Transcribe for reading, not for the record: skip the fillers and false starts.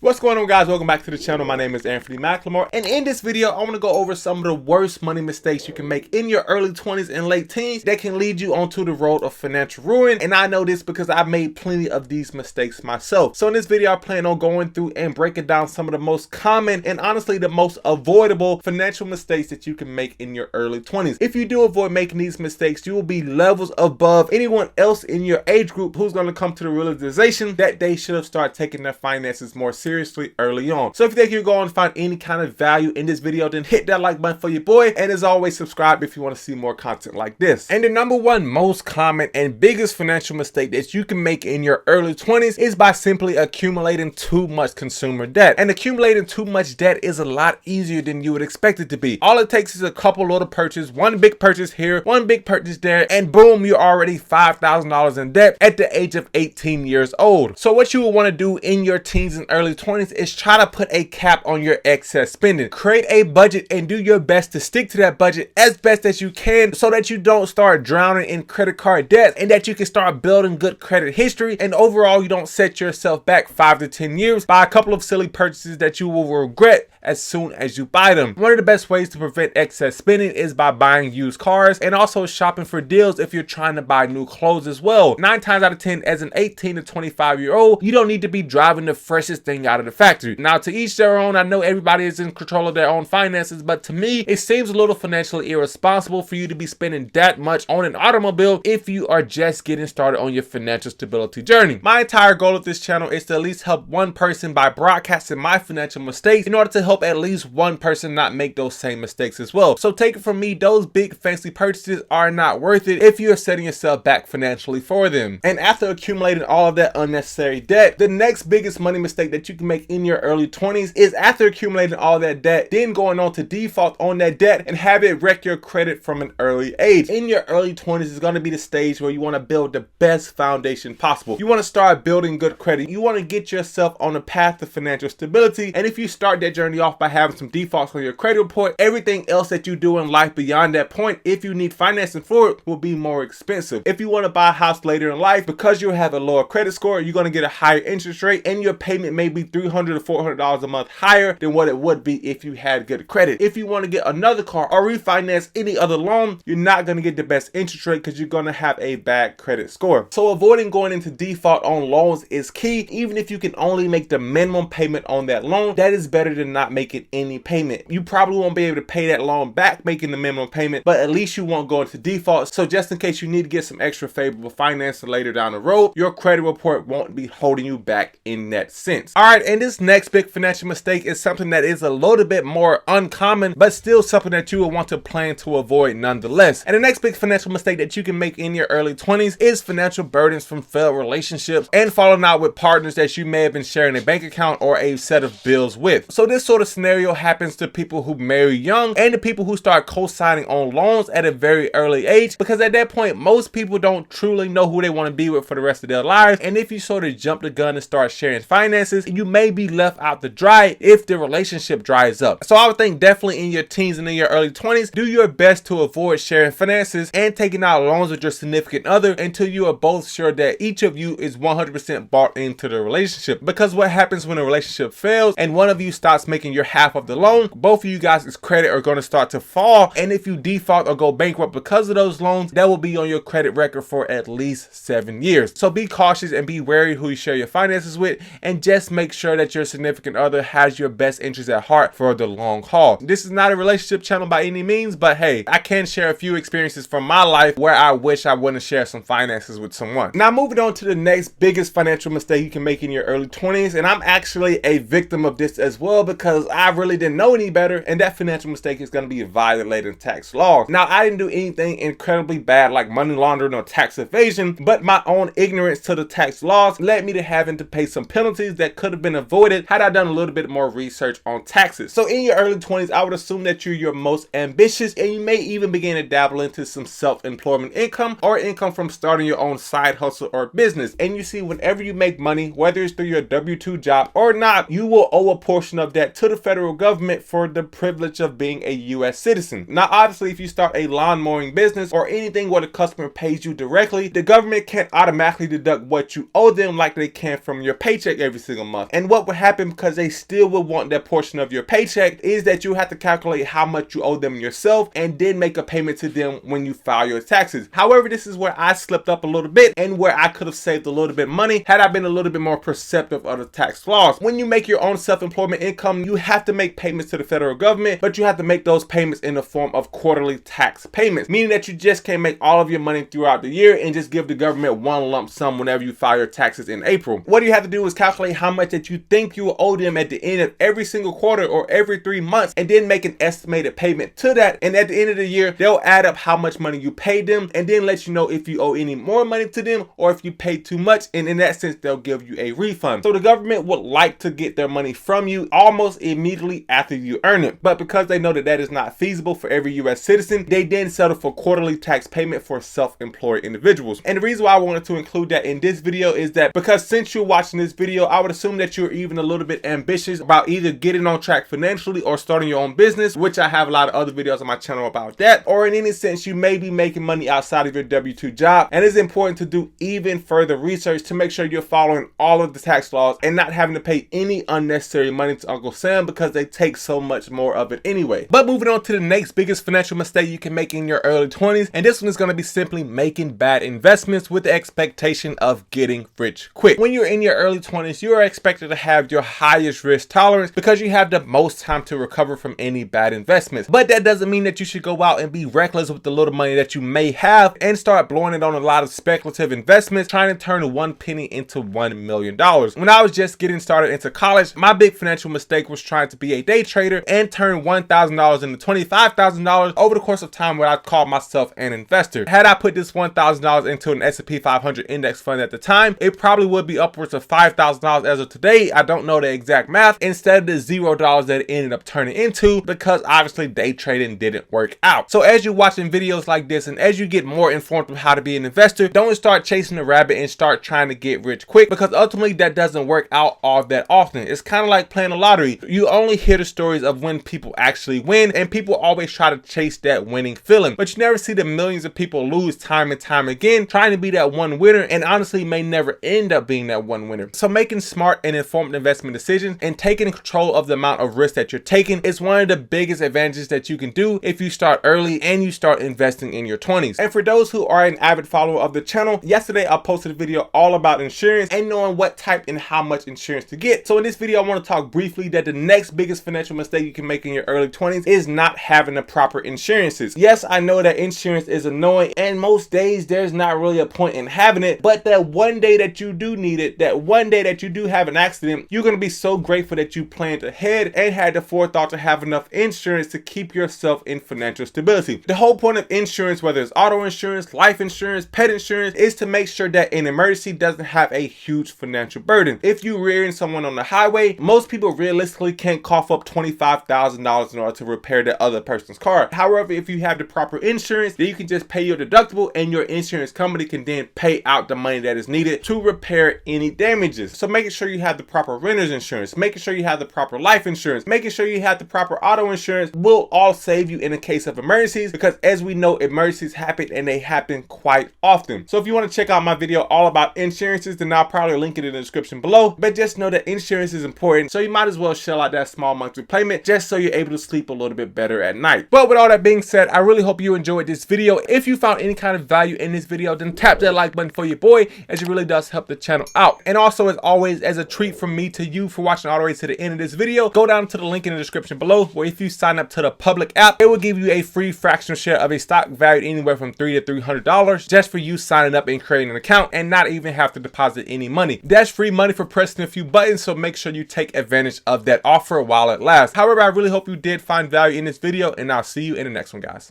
What's going on, guys? Welcome back to the channel. My name is Anthony McLemore, and in this video I want to go over some of the worst money mistakes you can make in your early 20s and late teens that can lead you onto the road of financial ruin. And I know this because I've made plenty of these mistakes myself. So in this video I plan on going through and breaking down some of the most common and honestly the most avoidable financial mistakes that you can make in your early 20s. If you do avoid making these mistakes, you will be levels above anyone else in your age group who's going to come to the realization that they should have started taking their finances more seriously early on. So if you think you're going to find any kind of value in this video, then hit that like button for your boy, and as always, subscribe if you want to see more content like this. And the number one most common and biggest financial mistake that you can make in your early 20s is by simply accumulating too much consumer debt. And accumulating too much debt is a lot easier than you would expect it to be. All it takes is a couple little purchases, one big purchase here, one big purchase there, and boom, you're already $5,000 in debt at the age of 18 years old. So what you will want to do in your teens and early 20s is try to put a cap on your excess spending. Create a budget and do your best to stick to that budget as best as you can so that you don't start drowning in credit card debt and that you can start building good credit history, and overall you don't set yourself back 5 to 10 years by a couple of silly purchases that you will regret as soon as you buy them. One of the best ways to prevent excess spending is by buying used cars and also shopping for deals if you're trying to buy new clothes as well. 9 times out of 10, as an 18 to 25-year-old, you don't need to be driving the freshest thing out of the factory. Now, to each their own. I know everybody is in control of their own finances, but to me, it seems a little financially irresponsible for you to be spending that much on an automobile if you are just getting started on your financial stability journey. My entire goal of this channel is to at least help one person by broadcasting my financial mistakes in order to help at least one person not make those same mistakes as well. So take it from me, those big fancy purchases are not worth it if you are setting yourself back financially for them. And after accumulating all of that unnecessary debt, the next biggest money mistake that you can make in your early 20s is after accumulating all that debt, then going on to default on that debt and have it wreck your credit from an early age. In your early 20s is going to be the stage where you want to build the best foundation possible. You want to start building good credit. You want to get yourself on a path to financial stability. And if you start that journey off by having some defaults on your credit report, everything else that you do in life beyond that point, if you need financing for it, will be more expensive. If you want to buy a house later in life, because you have a lower credit score, you're going to get a higher interest rate and your payment may be $300 to $400 a month higher than what it would be if you had good credit. If you want to get another car or refinance any other loan, you're not going to get the best interest rate because you're going to have a bad credit score. So avoiding going into default on loans is key. Even if you can only make the minimum payment on that loan, that is better than not making any payment. You probably won't be able to pay that loan back making the minimum payment, but at least you won't go into default. So just in case you need to get some extra favorable financing later down the road, your credit report won't be holding you back in that sense. All right, and this next big financial mistake is something that is a little bit more uncommon, but still something that you will want to plan to avoid nonetheless. And the next big financial mistake that you can make in your early 20s is financial burdens from failed relationships and falling out with partners that you may have been sharing a bank account or a set of bills with. So this sort of scenario happens to people who marry young and the people who start co-signing on loans at a very early age, because at that point most people don't truly know who they want to be with for the rest of their lives. And if you sort of jump the gun and start sharing finances, you may be left out to dry if the relationship dries up. So I would think definitely in your teens and in your early 20s, do your best to avoid sharing finances and taking out loans with your significant other until you are both sure that each of you is 100% bought into the relationship. Because what happens when a relationship fails and one of you starts making your half of the loan, both of you guys' credit are going to start to fall, and if you default or go bankrupt because of those loans, that will be on your credit record for at least 7 years. So be cautious and be wary who you share your finances with, and just make sure that your significant other has your best interests at heart for the long haul. This is not a relationship channel by any means, but hey, I can share a few experiences from my life where I wish I wouldn't share some finances with someone. Now moving on to the next biggest financial mistake you can make in your early 20s, and I'm actually a victim of this as well because I really didn't know any better, and that financial mistake is going to be violating tax laws. Now, I didn't do anything incredibly bad like money laundering or tax evasion, but my own ignorance to the tax laws led me to having to pay some penalties that could have been avoided had I done a little bit more research on taxes. So in your early 20s, I would assume that you're your most ambitious, and you may even begin to dabble into some self-employment income or income from starting your own side hustle or business. And you see, whenever you make money, whether it's through your W-2 job or not, you will owe a portion of that to the federal government for the privilege of being a U.S. citizen. Now, obviously, if you start a lawn mowing business or anything where the customer pays you directly, the government can't automatically deduct what you owe them like they can from your paycheck every single month. month. And what would happen, because they still would want that portion of your paycheck, is that you have to calculate how much you owe them yourself and then make a payment to them when you file your taxes. However, this is where I slipped up a little bit and where I could have saved a little bit of money had I been a little bit more perceptive of the tax laws. When you make your own self-employment income, you have to make payments to the federal government, but you have to make those payments in the form of quarterly tax payments, meaning that you just can't make all of your money throughout the year and just give the government one lump sum whenever you file your taxes in April. What you have to do is calculate how much that you think you owe them at the end of every single quarter or every 3 months, and then make an estimated payment to that. And at the end of the year, they'll add up how much money you paid them and then let you know if you owe any more money to them or if you paid too much, and in that sense they'll give you a refund. So the government would like to get their money from you almost immediately after you earn it, but because they know that that is not feasible for every US citizen, they then settle for quarterly tax payment for self-employed individuals. And the reason why I wanted to include that in this video is that because since you're watching this video, I would assume that you're even a little bit ambitious about either getting on track financially or starting your own business, which I have a lot of other videos on my channel about that, or in any sense you may be making money outside of your W-2 job, and it's important to do even further research to make sure you're following all of the tax laws and not having to pay any unnecessary money to Uncle Sam because they take so much more of it anyway. But moving on to the next biggest financial mistake you can make in your early 20s, and this one is going to be simply making bad investments with the expectation of getting rich quick. When you're in your early 20s, you are expected to have your highest risk tolerance because you have the most time to recover from any bad investments. But that doesn't mean that you should go out and be reckless with the little money that you may have and start blowing it on a lot of speculative investments, trying to turn 1 penny into $1 million. When I was just getting started into college, my big financial mistake was trying to be a day trader and turn $1,000 into $25,000 over the course of time where I called myself an investor. Had I put this $1,000 into an S&P 500 index fund at the time, it probably would be upwards of $5,000 as of today. I don't know the exact math, instead of the $0 that it ended up turning into, because obviously day trading didn't work out. So as you're watching videos like this and as you get more informed of how to be an investor, don't start chasing the rabbit and start trying to get rich quick, because ultimately that doesn't work out all that often. It's kind of like playing a lottery. You only hear the stories of when people actually win, and people always try to chase that winning feeling, but you never see the millions of people lose time and time again trying to be that one winner, and honestly may never end up being that one winner. So making smart and informed investment decisions and taking control of the amount of risk that you're taking is one of the biggest advantages that you can do if you start early and you start investing in your 20s. And for those who are an avid follower of the channel, yesterday I posted a video all about insurance and knowing what type and how much insurance to get. So in this video I want to talk briefly that the next biggest financial mistake you can make in your early 20s is not having the proper insurances. Yes, I know that insurance is annoying and most days there's not really a point in having it, but that one day that you do need it, that one day that you do have an accident, you're going to be so grateful that you planned ahead and had the forethought to have enough insurance to keep yourself in financial stability. The whole point of insurance, whether it's auto insurance, life insurance, pet insurance, is to make sure that an emergency doesn't have a huge financial burden. If you rear-end someone on the highway, most people realistically can't cough up $25,000 in order to repair that other person's car. However, if you have the proper insurance, then you can just pay your deductible and your insurance company can then pay out the money that is needed to repair any damages. So making sure you have the proper renter's insurance, making sure you have the proper life insurance, making sure you have the proper auto insurance will all save you in the case of emergencies, because as we know, emergencies happen and they happen quite often. So if you want to check out my video all about insurances, then I'll probably link it in the description below, but just know that insurance is important, so you might as well shell out that small monthly payment just so you're able to sleep a little bit better at night. But with all that being said, I really hope you enjoyed this video. If you found any kind of value in this video, then tap that like button for your boy, as it really does help the channel out. And also, as always, as a treat from me to you for watching all the way to the end of this video, go down to the link in the description below, where if you sign up to the public app, it will give you a free fractional share of a stock valued anywhere from $300 to $300 just for you signing up and creating an account and not even have to deposit any money. That's free money for pressing a few buttons, so make sure you take advantage of that offer while it lasts. However, I really hope you did find value in this video, and I'll see you in the next one, guys.